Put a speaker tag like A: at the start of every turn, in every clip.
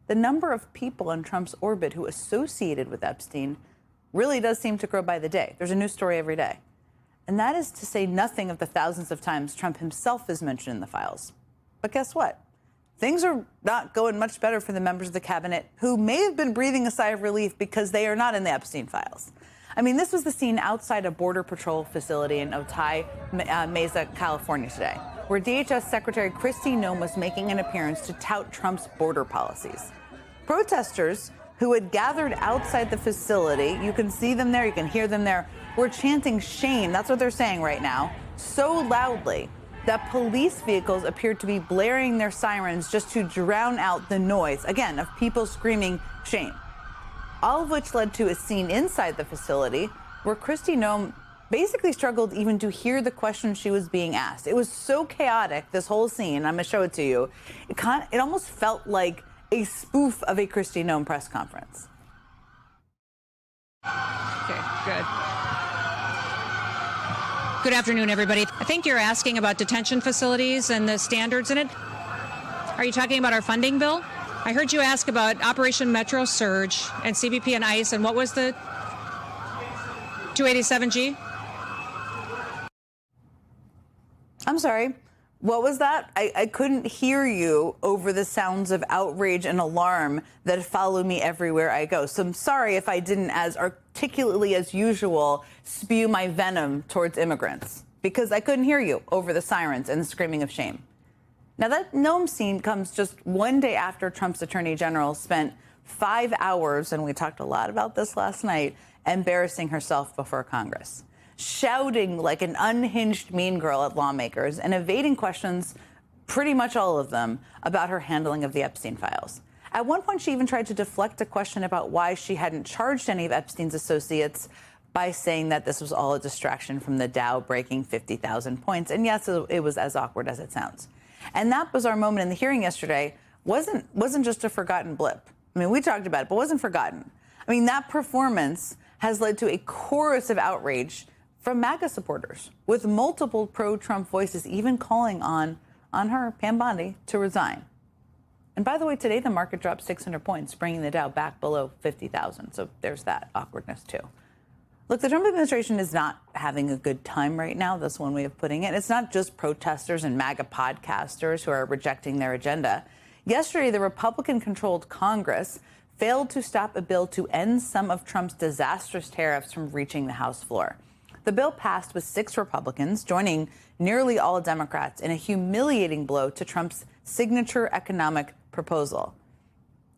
A: the number of people in Trump's orbit who associated with Epstein really does seem to grow by the day. There's a new story every day. And that is to say nothing of the thousands of times Trump himself is mentioned in the files. But guess what? Things are not going much better for the members of the cabinet who may have been breathing a sigh of relief because they are not in the Epstein files. I mean, this was the scene outside a Border Patrol facility in Otay Mesa, California today, where DHS Secretary Kristi Noem was making an appearance to tout Trump's border policies. Protesters who had gathered outside the facility, you can see them there, you can hear them there, were chanting shame, that's what they're saying right now, so loudly that police vehicles appeared to be blaring their sirens just to drown out the noise, again, of people screaming shame. All of which led to a scene inside the facility where Kristi Noem basically struggled even to hear the question she was being asked. It was so chaotic, this whole scene, I'm gonna show it to you, it almost felt like a spoof of a Kristi Noem press conference.
B: Okay, good. Good afternoon, everybody. I think you're asking about detention facilities and the standards in it. Are you talking about our funding bill? I heard you ask about Operation Metro Surge and CBP and ICE, and what was the 287G?
A: I'm sorry. What was that? I couldn't hear you over the sounds of outrage and alarm that follow me everywhere I go. So I'm sorry if I didn't, as articulately as usual, spew my venom towards immigrants, because I couldn't hear you over the sirens and the screaming of shame. Now, that Noem scene comes just one day after Trump's attorney general spent 5 hours, and we talked a lot about this last night, embarrassing herself before Congress, shouting like an unhinged mean girl at lawmakers and evading questions, pretty much all of them, about her handling of the Epstein files. At one point, she even tried to deflect a question about why she hadn't charged any of Epstein's associates by saying that this was all a distraction from the Dow breaking 50,000 points. And yes, it was as awkward as it sounds. And that bizarre moment in the hearing yesterday wasn't just a forgotten blip. I mean, we talked about it, but wasn't forgotten. I mean, that performance has led to a chorus of outrage from MAGA supporters, with multiple pro-Trump voices even calling on her, Pam Bondi, to resign. And by the way, today the market dropped 600 points, bringing the Dow back below 50,000. So there's that awkwardness, too. Look, the Trump administration is not having a good time right now. That's one way of putting it. It's not just protesters and MAGA podcasters who are rejecting their agenda. Yesterday, the Republican-controlled Congress failed to stop a bill to end some of Trump's disastrous tariffs from reaching the House floor. The bill passed with 6 Republicans, joining nearly all Democrats in a humiliating blow to Trump's signature economic proposal.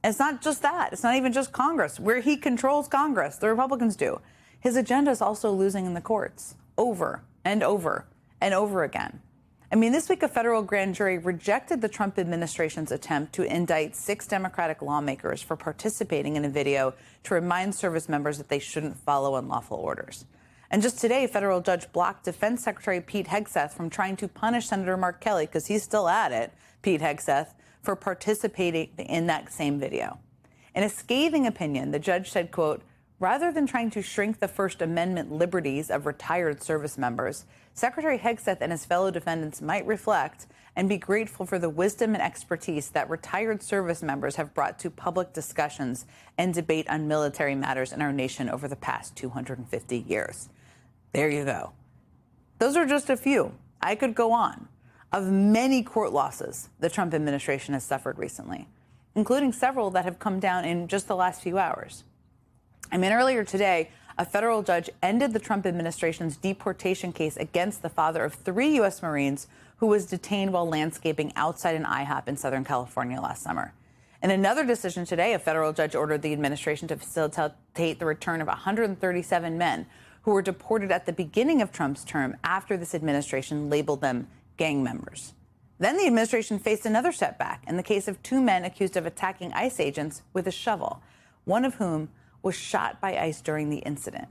A: And it's not just that. It's not even just Congress. Where he controls Congress, the Republicans do. His agenda is also losing in the courts over and over and over again. I mean, this week, a federal grand jury rejected the Trump administration's attempt to indict 6 Democratic lawmakers for participating in a video to remind service members that they shouldn't follow unlawful orders. And just today, a federal judge blocked Defense Secretary Pete Hegseth from trying to punish Senator Mark Kelly, because he's still at it, Pete Hegseth, for participating in that same video. In a scathing opinion, the judge said, quote, rather than trying to shrink the First Amendment liberties of retired service members, Secretary Hegseth and his fellow defendants might reflect and be grateful for the wisdom and expertise that retired service members have brought to public discussions and debate on military matters in our nation over the past 250 years. There you go. Those are just a few. I could go on of many court losses the Trump administration has suffered recently, including several that have come down in just the last few hours. I mean, earlier today, a federal judge ended the Trump administration's deportation case against the father of 3 U.S. Marines who was detained while landscaping outside an IHOP in Southern California last summer. In another decision today, a federal judge ordered the administration to facilitate the return of 137 men who were deported at the beginning of Trump's term after this administration labeled them gang members. Then the administration faced another setback in the case of 2 men accused of attacking ICE agents with a shovel, one of whom was shot by ICE during the incident.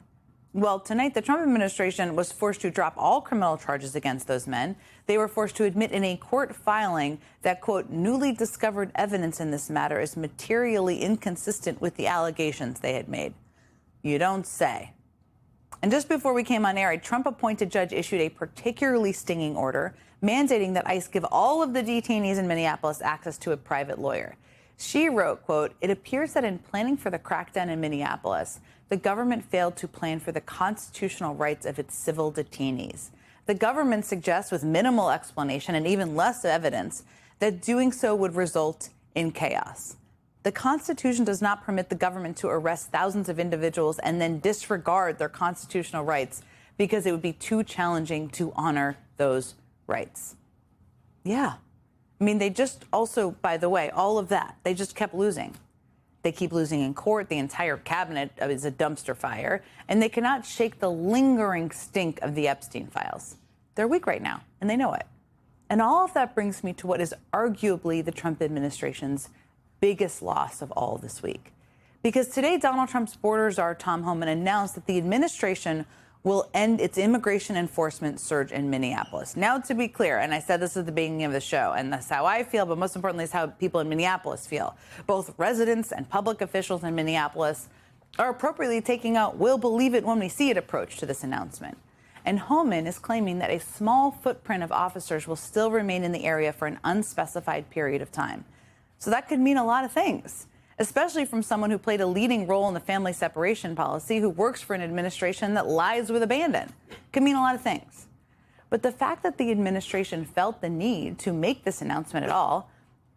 A: Well, tonight, the Trump administration was forced to drop all criminal charges against those men. They were forced to admit in a court filing that, quote, newly discovered evidence in this matter is materially inconsistent with the allegations they had made. You don't say. And just before we came on air, a Trump-appointed judge issued a particularly stinging order mandating that ICE give all of the detainees in Minneapolis access to a private lawyer. She wrote, quote, "It appears that in planning for the crackdown in Minneapolis, the government failed to plan for the constitutional rights of its civil detainees. The government suggests, with minimal explanation and even less evidence, that doing so would result in chaos. The Constitution does not permit the government to arrest thousands of individuals and then disregard their constitutional rights because it would be too challenging to honor those rights." Yeah. I mean, they just also, by the way, all of that, they just kept losing. They keep losing in court. The entire cabinet is a dumpster fire, and they cannot shake the lingering stink of the Epstein files. They're weak right now, and they know it. And all of that brings me to what is arguably the Trump administration's biggest loss of all this week. Because today, Donald Trump's border czar, Tom Homan, announced that the administration will end its immigration enforcement surge in Minneapolis. Now, to be clear, and I said this at the beginning of the show, and that's how I feel, but most importantly is how people in Minneapolis feel. Both residents and public officials in Minneapolis are appropriately taking out "we'll believe it when we see it" approach to this announcement. And Homan is claiming that a small footprint of officers will still remain in the area for an unspecified period of time. So that could mean a lot of things, especially from someone who played a leading role in the family separation policy, who works for an administration that lies with abandon. Could mean a lot of things. But the fact that the administration felt the need to make this announcement at all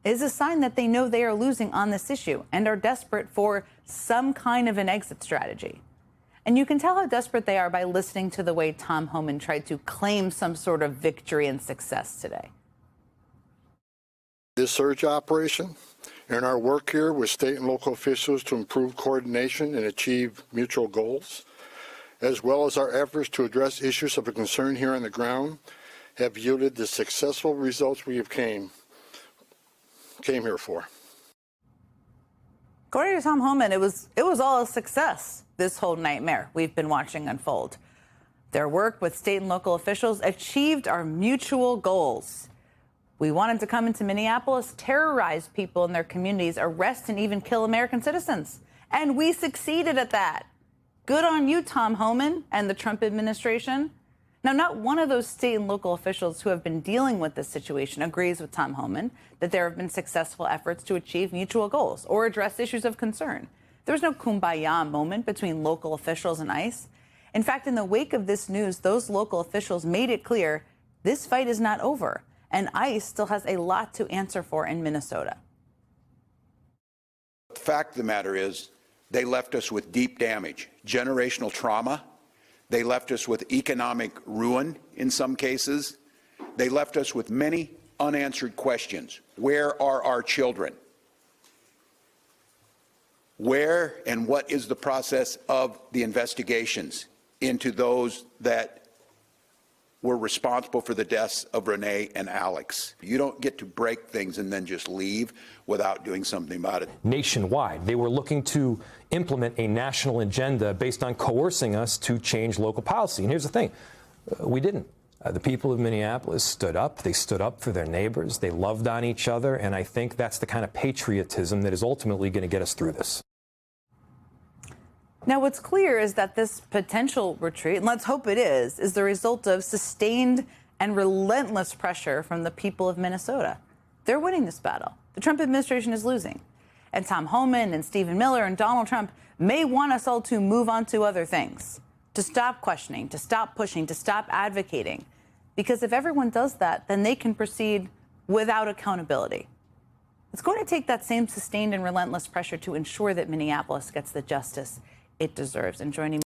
A: is a sign that they know they are losing on this issue and are desperate for some kind of an exit strategy. And you can tell how desperate they are by listening to the way Tom Homan tried to claim some sort of victory and success today.
C: This surge operation and our work here with state and local officials to improve coordination and achieve mutual goals, as well as our efforts to address issues of concern here on the ground, have yielded the successful results we have came here for.
A: According to Tom Homan, it was all a success, this whole nightmare we've been watching unfold. Their work with state and local officials achieved our mutual goals. We wanted to come into Minneapolis, terrorize people in their communities, arrest and even kill American citizens. And we succeeded at that. Good on you, Tom Homan and the Trump administration. Now, not one of those state and local officials who have been dealing with this situation agrees with Tom Homan that there have been successful efforts to achieve mutual goals or address issues of concern. There was no kumbaya moment between local officials and ICE. In fact, in the wake of this news, those local officials made it clear this fight is not over, and ICE still has a lot to answer for in Minnesota.
D: The fact of the matter is, they left us with deep damage, generational trauma. They left us with economic ruin in some cases. They left us with many unanswered questions. Where are our children? Where and what is the process of the investigations into those that were responsible for the deaths of Renee and Alex? You don't get to break things and then just leave without doing something about it.
E: Nationwide, they were looking to implement a national agenda based on coercing us to change local policy. And here's the thing, we didn't. The people of Minneapolis stood up. They stood up for their neighbors. They loved on each other. And I think that's the kind of patriotism that is ultimately going to get us through this.
A: Now, what's clear is that this potential retreat, and let's hope it is the result of sustained and relentless pressure from the people of Minnesota. They're winning this battle. The Trump administration is losing. And Tom Homan and Stephen Miller and Donald Trump may want us all to move on to other things, to stop questioning, to stop pushing, to stop advocating. Because if everyone does that, then they can proceed without accountability. It's going to take that same sustained and relentless pressure to ensure that Minneapolis gets the justice it deserves. And joining me